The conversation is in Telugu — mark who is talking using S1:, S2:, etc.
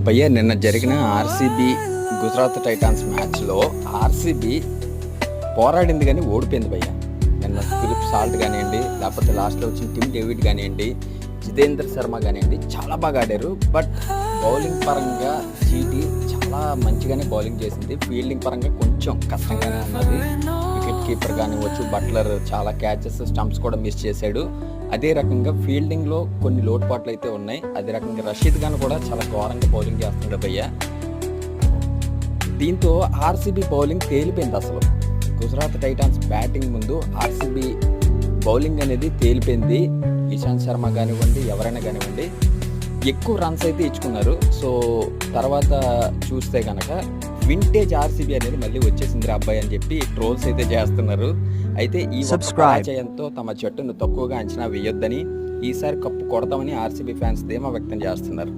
S1: భయ్యా నిన్న జరిగిన ఆర్సీబీ గుజరాత్ టైటాన్స్ మ్యాచ్లో ఆర్సీబీ పోరాడింది కానీ ఓడిపోయింది భయ్య. నిన్న ఫిలిప్ సాల్ట్ కానివ్వండి, లేకపోతే లాస్ట్లో వచ్చిన టిమ్ డేవిడ్ కానివ్వండి, జితేంద్ర శర్మ కానివ్వండి, చాలా బాగా ఆడారు. బట్ బౌలింగ్ పరంగా జీటీ చాలా మంచిగానే బౌలింగ్ చేసింది. ఫీల్డింగ్ పరంగా కొంచెం కష్టంగానే ఉన్నది. వికెట్ కీపర్ కానివ్వచ్చు, బట్లర్ చాలా క్యాచెస్, స్టంప్స్ కూడా మిస్ చేశాడు. అదే రకంగా ఫీల్డింగ్లో కొన్ని లోటుపాట్లు అయితే ఉన్నాయి. అదే రకంగా రషీద్ ఖాన్ కూడా చాలా ఘోరంగా బౌలింగ్ చేస్తున్నాడు భయ్య. దీంతో ఆర్సీబీ బౌలింగ్ తేలిపోయింది. అసలు గుజరాత్ టైటాన్స్ బ్యాటింగ్ ముందు ఆర్సీబీ బౌలింగ్ అనేది తేలిపోయింది. ఇషాంత్ శర్మ కానివ్వండి, ఎవరైనా కానివ్వండి, ఎక్కువ రన్స్ అయితే ఇచ్చుకున్నారు. సో తర్వాత చూస్తే కనుక వింటేజ్ ఆర్సీబీ అనేది మళ్ళీ వచ్చేసింది రా అబ్బాయి అని చెప్పి ట్రోల్స్ అయితే చేస్తున్నారు. అయితే ఈ పరాజయంతో తమ జట్టును తక్కువగా అంచనా వేయొద్దని, ఈసారి కప్పు కొడతామని ఆర్సీబీ ఫ్యాన్స్ ధీమా వ్యక్తం చేస్తున్నారు.